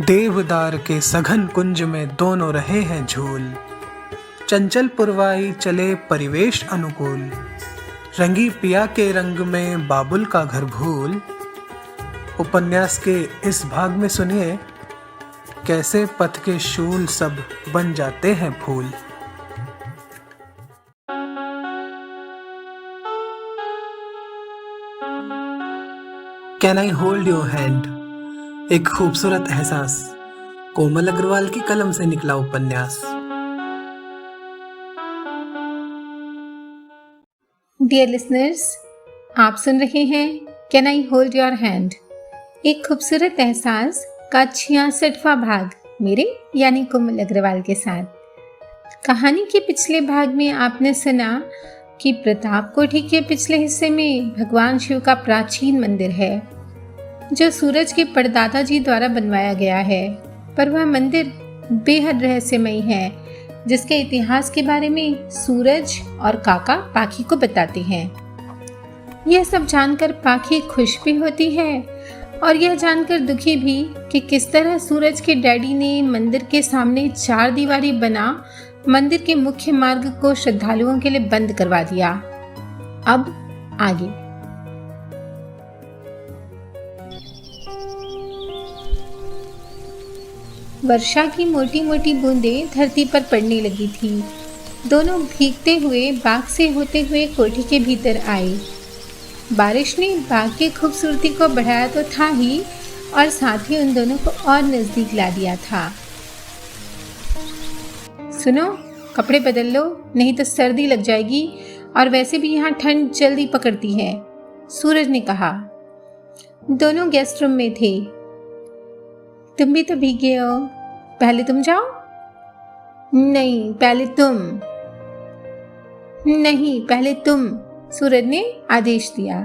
देवदार के सघन कुंज में दोनों रहे हैं झूल। चंचल पुरवाई चले परिवेश अनुकूल। रंगी पिया के रंग में बाबुल का घर भूल। उपन्यास के इस भाग में सुनिए कैसे पथ के शूल सब बन जाते हैं फूल। Can I hold your hand, एक खूबसूरत एहसास। कोमल अग्रवाल की कलम से निकला उपन्यास। डियर लिसनर्स, आप सुन रहे हैं can I hold your hand, एक खूबसूरत एहसास का 66वां भाग मेरे यानी कोमल अग्रवाल के साथ। कहानी के पिछले भाग में आपने सुना कि प्रताप कोठी के पिछले हिस्से में भगवान शिव का प्राचीन मंदिर है जो सूरज के परदादा जी द्वारा बनवाया गया है, पर वह मंदिर बेहद रहस्यमयी है जिसके इतिहास के बारे में सूरज और काका पाखी को बताते हैं। यह सब जानकर पाखी खुश भी होती है और यह जानकर दुखी भी कि किस तरह सूरज के डैडी ने मंदिर के सामने 4 दीवारी बना मंदिर के मुख्य मार्ग को श्रद्धालुओं के लिए बंद करवा दिया। अब आगे। वर्षा की मोटी मोटी बूंदें धरती पर पड़ने लगी थी। दोनों भीगते हुए बाग से होते हुए कोठी के भीतर आए। बारिश ने बाग की खूबसूरती को बढ़ाया तो था ही और साथ ही उन दोनों को और नजदीक ला दिया था। सुनो, कपड़े बदल लो नहीं तो सर्दी लग जाएगी और वैसे भी यहाँ ठंड जल्दी पकड़ती है, सूरज ने कहा। दोनों गेस्ट रूम में थे। तुम भी तो भीगे हो, पहले तुम जाओ। नहीं, पहले तुम। नहीं, पहले तुम, सूरज ने आदेश दिया।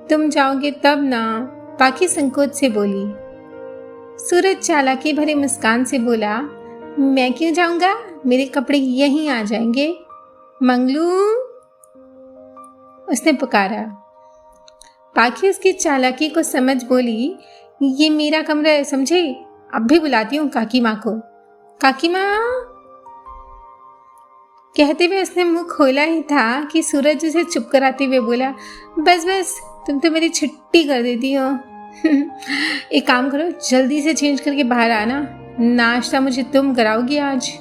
तुम जाओगे तब ना, पाखी संकोच से बोली। सूरज चालाकी भरे मुस्कान से बोला, मैं क्यों जाऊंगा, मेरे कपड़े यहीं आ जाएंगे। मंगलू, उसने पुकारा। पाखी उसकी चालाकी को समझ बोली, ये मेरा कमरा है, समझे, अब भी बुलाती हूँ काकी माँ को। काकी माँ, कहते हुए उसने मुंह खोला ही था कि सूरज उसे चुप कराते हुए बोला, बस बस, तुम तो मेरी छुट्टी कर देती हो। एक काम करो, जल्दी से चेंज करके बाहर आना, नाश्ता मुझे तुम कराओगी आज।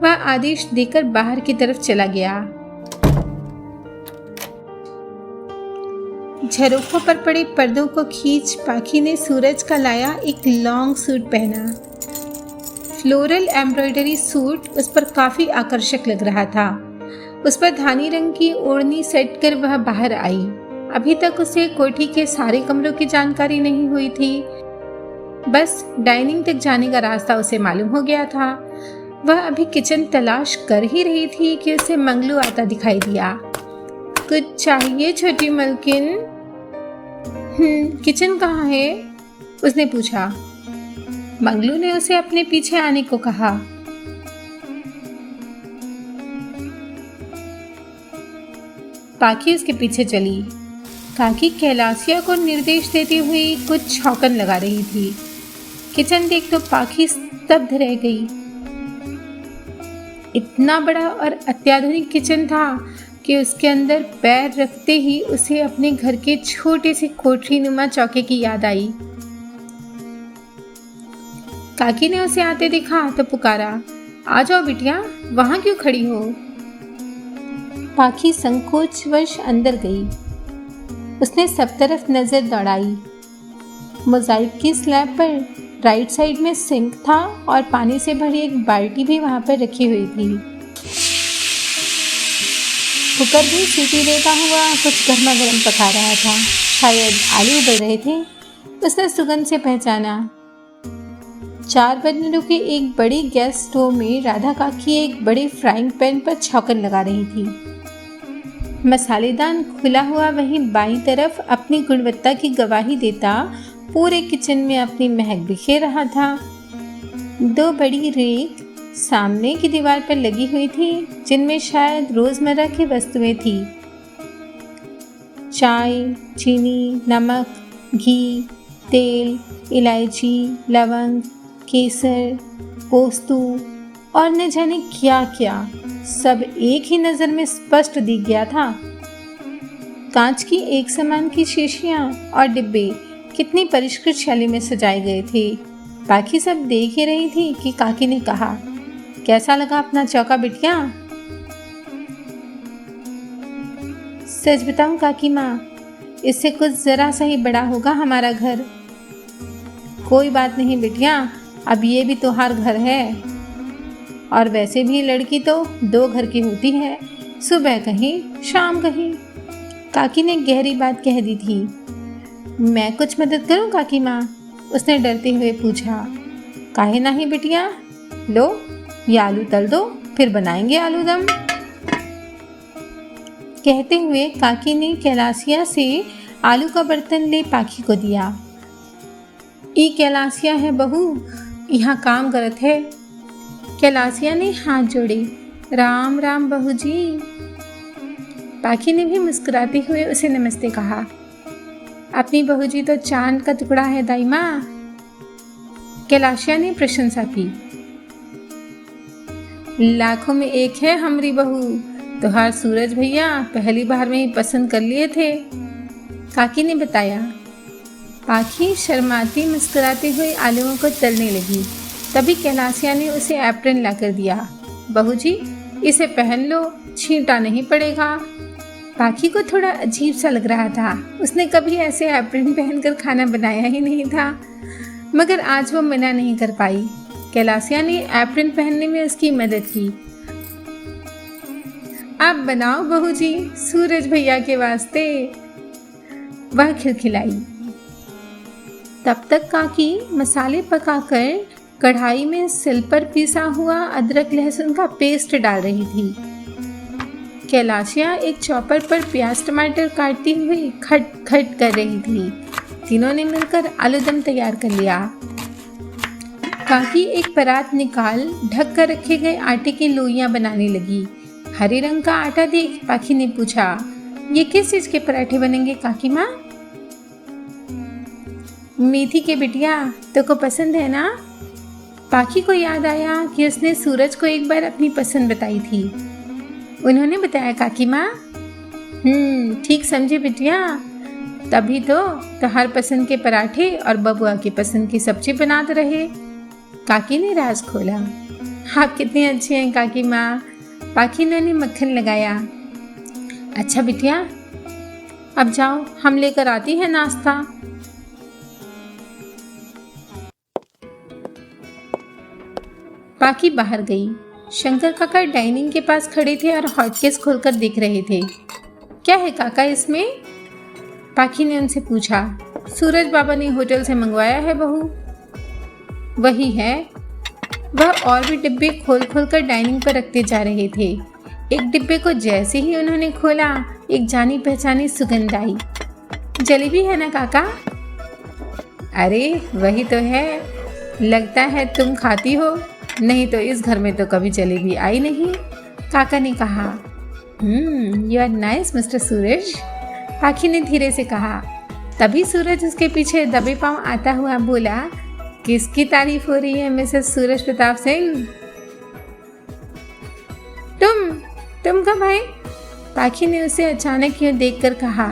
वह आदेश देकर बाहर की तरफ चला गया। झरोखों पर पड़े पर्दों को खींच पाखी ने सूरज का लाया एक लॉन्ग सूट पहना। फ्लोरल एम्ब्रॉयडरी सूट उस पर काफी आकर्षक लग रहा था। उस पर धानी रंग की ओढ़नी सेट कर वह बाहर आई। अभी तक उसे कोठी के सारे कमरों की जानकारी नहीं हुई थी, बस डाइनिंग तक जाने का रास्ता उसे मालूम हो गया था। वह अभी किचन तलाश कर ही रही थी कि उसे मंगलू आता दिखाई दिया। कुछ चाहिए छोटी मलकिन? किचन कहाँ है? उसने पूछा। मंगलू ने उसे अपने पीछे आने को कहा। पाखी उसके पीछे चली। काकी कैलासिया को निर्देश देती हुई कुछ छौंकन लगा रही थी। किचन देख तो पाखी स्तब्ध रह गई। इतना बड़ा और अत्याधुनिक किचन था कि उसके अंदर पैर रखते ही उसे अपने घर के छोटे से कोठरी नुमा चौके की याद आई। काकी ने उसे आते देखा तो पुकारा, आ जाओ बिटिया, वहां क्यों खड़ी हो? पाखी संकोचवश अंदर गई। उसने सब तरफ नजर दौड़ाई। मोजाइक की स्लैब पर राइट साइड में सिंक था और पानी से भरी एक बाल्टी भी वहां पर रखी हुई थी। कुकर भी सीटी देता हुआ कुछ गर्मा गर्म पका रहा था, शायद आलू उबल रहे थे। उसने सुगंध से पहचाना। 4 बर्नरों के एक बड़ी गैस स्टोव में राधा काकी एक बड़े फ्राइंग पैन पर छौंकन लगा रही थी। मसालेदान खुला हुआ वहीं बाईं तरफ अपनी गुणवत्ता की गवाही देता पूरे किचन में अपनी महक बिखेर रहा था। 2 बड़ी रेक सामने की दीवार पर लगी हुई थी जिनमें शायद रोजमर्रा की वस्तुएं थी। चाय, चीनी, नमक, घी, तेल, इलायची, लवंग, केसर, पोस्तू और न जाने क्या क्या, सब एक ही नज़र में स्पष्ट दिख गया था। कांच की एक समान की शीशियाँ और डिब्बे कितनी परिष्कृत शैली में सजाए गए थे। बाकी सब देख ही रही थी कि काकी ने कहा, कैसा लगा अपना चौका बिटिया? सच बताऊं काकी माँ, इससे कुछ जरा सा ही बड़ा होगा हमारा घर। कोई बात नहीं बिटिया, अब ये भी तुम्हार घर है। और वैसे भी लड़की तो 2 घर की होती है, सुबह कहीं शाम कहीं। काकी ने गहरी बात कह दी थी। मैं कुछ मदद करूं काकी माँ? उसने डरते हुए पूछा। काहे नहीं बिटिया, लो ये आलू तल दो, फिर बनाएंगे आलू दम। कहते हुए काकी ने कैलासिया से आलू का बर्तन ले पाखी को दिया। ई कैलासिया है बहू, यहाँ काम करत है। कैलासिया ने हाथ जोड़े। राम राम बहू जी। पाखी ने भी मुस्कुराते हुए उसे नमस्ते कहा। अपनी बहू जी तो चांद का टुकड़ा है दाई माँ। कैलाशिया ने प्रशंसा की। लाखों में एक है हमारी बहू, तुहार सूरज भैया पहली बार में ही पसंद कर लिए थे, काकी ने बताया। पाखी शर्माती मुस्कुराते हुए आलूओं को तलने लगी। तभी कैलाशिया ने उसे एप्रन लाकर दिया। बहू जी इसे पहन लो, छींटा नहीं पड़ेगा। पाखी को थोड़ा अजीब सा लग रहा था। उसने कभी ऐसे एप्रन पहनकर खाना बनाया ही नहीं था, मगर आज वो मना नहीं कर पाई। कैलाशिया ने एप्रन पहनने में उसकी मदद की। आप बनाओ बहू जी, सूरज भैया के वास्ते, वह खिलखिलाई। तब तक काकी मसाले पकाकर कढ़ाई में सिल पर पिसा हुआ अदरक लहसुन का पेस्ट डाल रही थी। कैलाशिया एक चॉपर पर प्याज टमाटर काटती हुई खट खट कर रही थी। तीनों ने मिलकर आलू दम तैयार कर लिया। काकी एक परात निकाल ढक कर रखे गए आटे की लोइयां बनाने लगी। हरे रंग का आटा देख पाखी ने पूछा, ये किस चीज के पराठे बनेंगे काकी माँ? मेथी के बिटिया, तो को पसंद है ना? पाखी को याद आया कि उसने सूरज को एक बार अपनी पसंद बताई थी। उन्होंने बताया काकी माँ। ठीक समझे बिटिया, तभी तो हर पसंद के पराठे और बबुआ की पसंद की सब्जी बनाते रहे। काकी ने राज खोला। आप कितने अच्छे हैं काकी माँ। पाखी ने मक्खन लगाया। अच्छा बिटिया, अब जाओ, हम लेकर आती हैं नाश्ता। पाखी बाहर गई। शंकर काका डाइनिंग के पास खड़े थे और हॉटकेस खोलकर देख रहे थे। क्या है काका इसमें? पाखी ने उनसे पूछा। सूरज बाबा ने होटल से मंगवाया है बहू। वही है। वह और भी डिब्बे खोल खोल कर डाइनिंग पर रखते जा रहे थे। एक डिब्बे को जैसे ही उन्होंने खोला, एक जानी पहचानी सुगंध आई। जलेबी है ना काका? अरे वही तो है, लगता है तुम खाती हो, नहीं तो इस घर में तो कभी जलेबी आई नहीं, काका ने कहा। यू आर नाइस मिस्टर सूरज, पाखी ने धीरे से कहा। तभी सूरज उसके पीछे दबे पांव आता हुआ बोला, किसकी तारीफ हो रही है मिसेस सूरज प्रताप सिंह? तुम कब आए? पाखी ने उसे अचानक यूं देखकर कहा।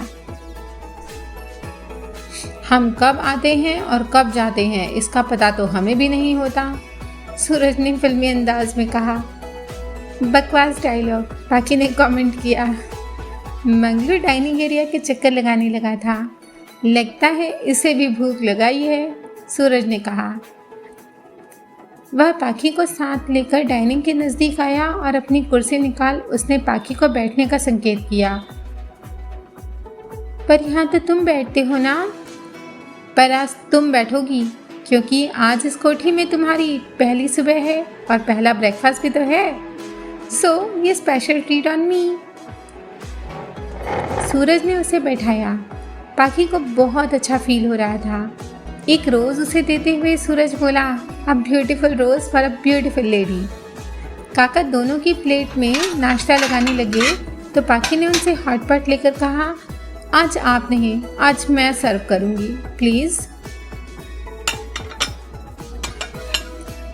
हम कब आते हैं और कब जाते हैं इसका पता तो हमें भी नहीं होता, सूरज ने फिल्मी अंदाज में कहा। बकवास डायलॉग, पाखी ने कमेंट किया। मंगलू डाइनिंग एरिया के चक्कर लगाने लगा था। लगता है इसे भी भूख लगाई है, सूरज ने कहा। वह पाखी को साथ लेकर डाइनिंग के नज़दीक आया और अपनी कुर्सी निकाल उसने पाखी को बैठने का संकेत किया। पर यहाँ तो तुम बैठते हो ना? पर आज तुम बैठोगी क्योंकि आज इस कोठी में तुम्हारी पहली सुबह है और पहला ब्रेकफास्ट भी तो है। सो ये स्पेशल ट्रीट ऑन मी। सूरज ने उसे बैठाया। पाखी को बहुत अच्छा फील हो रहा था। एक रोज़ उसे देते हुए सूरज बोला, a beautiful rose for a beautiful lady. काका दोनों की प्लेट में नाश्ता लगाने लगे तो पाखी ने उनसे हॉट पॉट लेकर कहा, आज आप नहीं, आज मैं सर्व करूंगी, प्लीज़।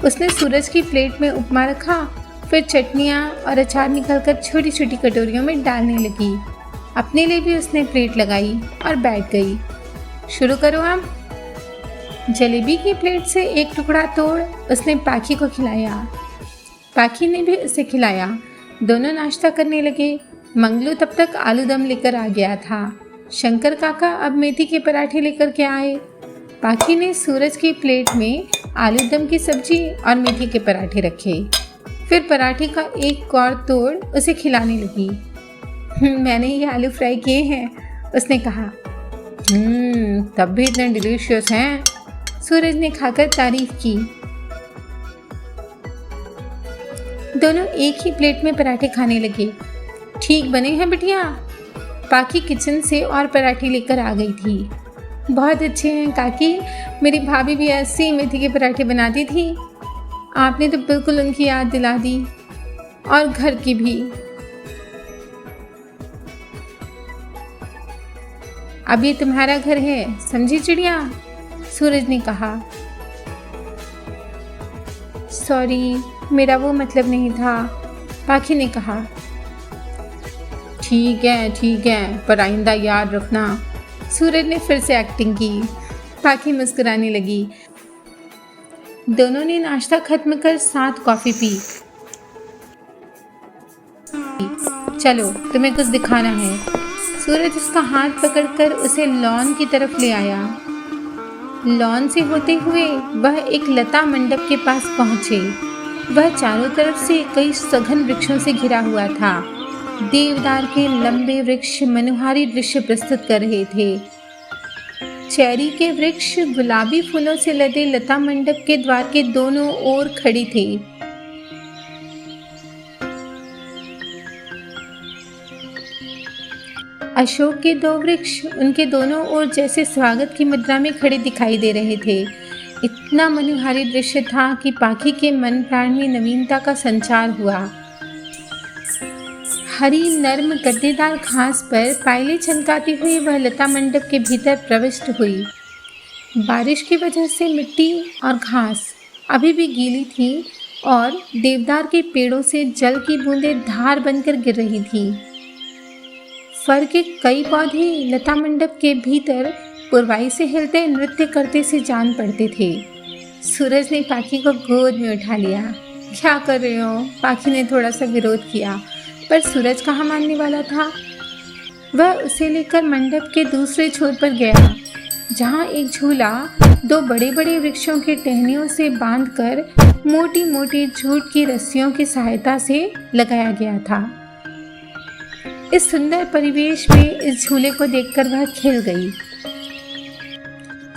उसने सूरज की प्लेट में उपमा रखा, फिर चटनियाँ और अचार निकालकर छोटी छोटी कटोरियों में डालने लगी। अपने लिए भी उसने प्लेट लगाई और बैठ गई। शुरू करो अब। जलेबी की प्लेट से एक टुकड़ा तोड़ उसने पाखी को खिलाया। पाखी ने भी उसे खिलाया। दोनों नाश्ता करने लगे। मंगलू तब तक आलू दम लेकर आ गया था। शंकर काका अब मेथी के पराठे लेकर के आए। पाखी ने सूरज की प्लेट में आलू दम की सब्जी और मेथी के पराठे रखे। फिर पराठे का एक और तोड़ उसे खिलाने लगी। मैंने ये आलू फ्राई किए हैं, उसने कहा। तब भी इतने डिलीशियस हैं, सूरज ने खाकर तारीफ की। दोनों एक ही प्लेट में पराठे खाने लगे। ठीक बने हैं बिटिया। पाखी किचन से और पराठे लेकर आ गई थी। बहुत अच्छे हैं काकी, मेरी भाभी भी ऐसे ही मेथी के पराठे बनाती थी। आपने तो बिल्कुल उनकी याद दिला दी, और घर की भी। अब ये तुम्हारा घर है, समझी चिड़िया, सूरज ने कहा। सॉरी, मेरा वो मतलब नहीं था, पाखी ने कहा। ठीक है, पर आइंदा याद रखना, सूरज ने फिर से एक्टिंग की। पाखी मुस्कुराने लगी। दोनों ने नाश्ता खत्म कर साथ कॉफ़ी पी। चलो, तुम्हें कुछ दिखाना है। सूरज उसका हाथ पकड़कर उसे लॉन की तरफ ले आया। लॉन से होते हुए वह एक लता मंडप के पास पहुंचे। वह चारों तरफ से कई सघन वृक्षों से घिरा हुआ था। देवदार के लंबे वृक्ष मनोहारी दृश्य प्रस्तुत कर रहे थे। चेरी के वृक्ष गुलाबी फूलों से लदे लता मंडप के द्वार के दोनों ओर खड़ी थे। अशोक के 2 वृक्ष उनके दोनों ओर जैसे स्वागत की मुद्रा में खड़े दिखाई दे रहे थे। इतना मनोहारी दृश्य था कि पाखी के मन प्राण में नवीनता का संचार हुआ। हरी नर्म गद्देदार घास पर पायलें छनकाती हुई वह लता मंडप के भीतर प्रविष्ट हुई। बारिश की वजह से मिट्टी और घास अभी भी गीली थी और देवदार के पेड़ों से जल की बूंदें धार बनकर गिर रही थी। फर के कई पौधे लता मंडप के भीतर पुरवाई से हिलते नृत्य करते से जान पड़ते थे। सूरज ने पाखी को गोद में उठा लिया। क्या कर रहे हो? पाखी ने थोड़ा सा विरोध किया, पर सूरज कहाँ मानने वाला था। वह उसे लेकर मंडप के दूसरे छोर पर गया, जहाँ एक झूला 2 बड़े बड़े वृक्षों के टहनियों से बांधकर मोटी मोटी जूट की रस्सियों की सहायता से लगाया गया था। इस सुंदर परिवेश में इस झूले को देखकर वह खिल गई।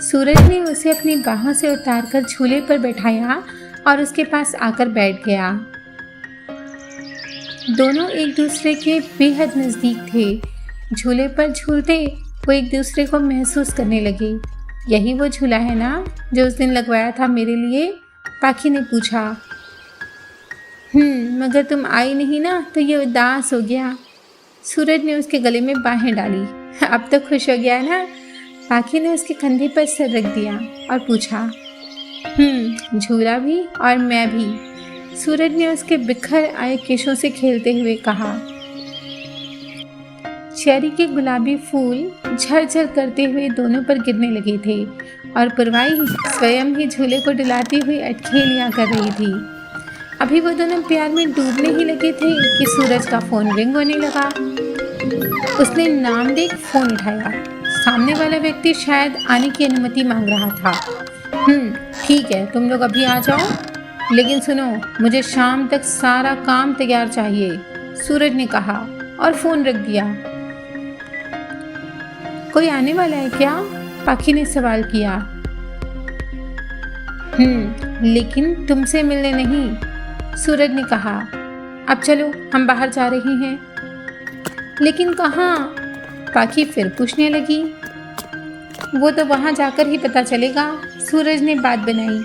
सूरज ने उसे अपनी बाहों से उतारकर झूले पर बैठाया और उसके पास आकर बैठ गया। दोनों एक दूसरे के बेहद नज़दीक थे। झूले पर झूलते वो एक दूसरे को महसूस करने लगे। यही वो झूला है ना जो उस दिन लगवाया था मेरे लिए? पाखी ने पूछा। मगर तुम आई नहीं ना तो ये उदास हो गया। सूरज ने उसके गले में बाहें डाली। अब तो खुश हो गया ना? पाखी ने उसके कंधे पर सर रख दिया और पूछा। झूला भी और मैं भी, सूरज ने उसके बिखर आए केशों से खेलते हुए कहा। चेरी के गुलाबी फूल झरझर करते हुए दोनों पर गिरने लगे थे और पुरवाई स्वयं ही झूले को डुलाती हुई अटखेलियां कर रही थी। अभी वो दोनों प्यार में डूबने ही लगे थे कि सूरज का फोन रिंग होने लगा। उसने नाम देख फोन उठाया। सामने वाला व्यक्ति शायद आने की अनुमति मांग रहा था। ठीक है, तुम लोग अभी आ जाओ, लेकिन सुनो, मुझे शाम तक सारा काम तैयार चाहिए, सूरज ने कहा और फोन रख दिया। कोई आने वाला है क्या? पाखी ने सवाल किया। लेकिन तुमसे मिलने नहीं, सूरज ने कहा। अब चलो, हम बाहर जा रहे हैं। लेकिन कहाँ? पाखी फिर पूछने लगी। वो तो वहाँ जाकर ही पता चलेगा, सूरज ने बात बनाई।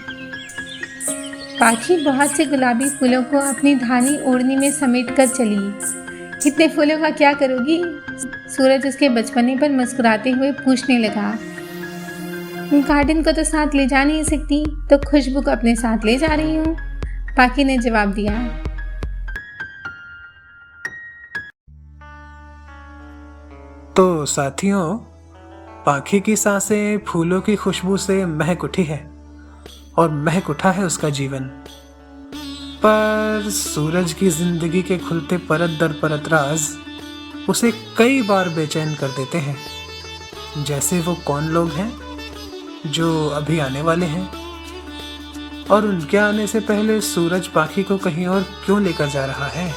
पाखी बहुत से गुलाबी फूलों को अपनी धानी ओढ़नी में समेट कर चली। इतने फूलों का क्या करोगी? सूरज उसके बचपने पर मुस्कुराते हुए पूछने लगा। गार्डन को तो साथ ले जा नहीं सकती, तो खुशबू को अपने साथ ले जा रही हूँ, पाखी ने जवाब दिया। तो साथियों, पाखी की सांसें फूलों की खुशबू से महक उठी है और महक उठा है उसका जीवन। पर सूरज की जिंदगी के खुलते परत दर परत राज उसे कई बार बेचैन कर देते हैं। जैसे वो कौन लोग हैं जो अभी आने वाले हैं, और उनके आने से पहले सूरज पाखी को कहीं और क्यों लेकर जा रहा है,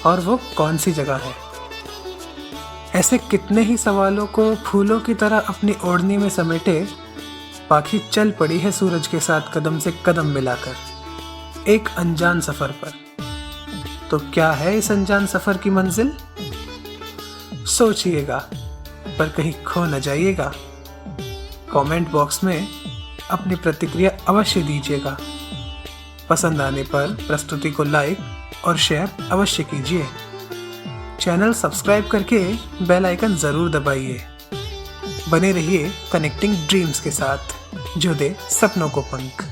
और वो कौन सी जगह है। ऐसे कितने ही सवालों को फूलों की तरह अपनी ओढ़नी में समेटे पाखी चल पड़ी है सूरज के साथ कदम से कदम मिलाकर, एक अनजान सफर पर। तो क्या है इस अनजान सफर की मंजिल? सोचिएगा, पर कहीं खो न जाइएगा। कमेंट बॉक्स में अपनी प्रतिक्रिया अवश्य दीजिएगा। पसंद आने पर प्रस्तुति को लाइक और शेयर अवश्य कीजिए। चैनल सब्सक्राइब करके बेल आइकन जरूर दबाइए। बने रहिए कनेक्टिंग ड्रीम्स के साथ, जो दे सपनों को पंख।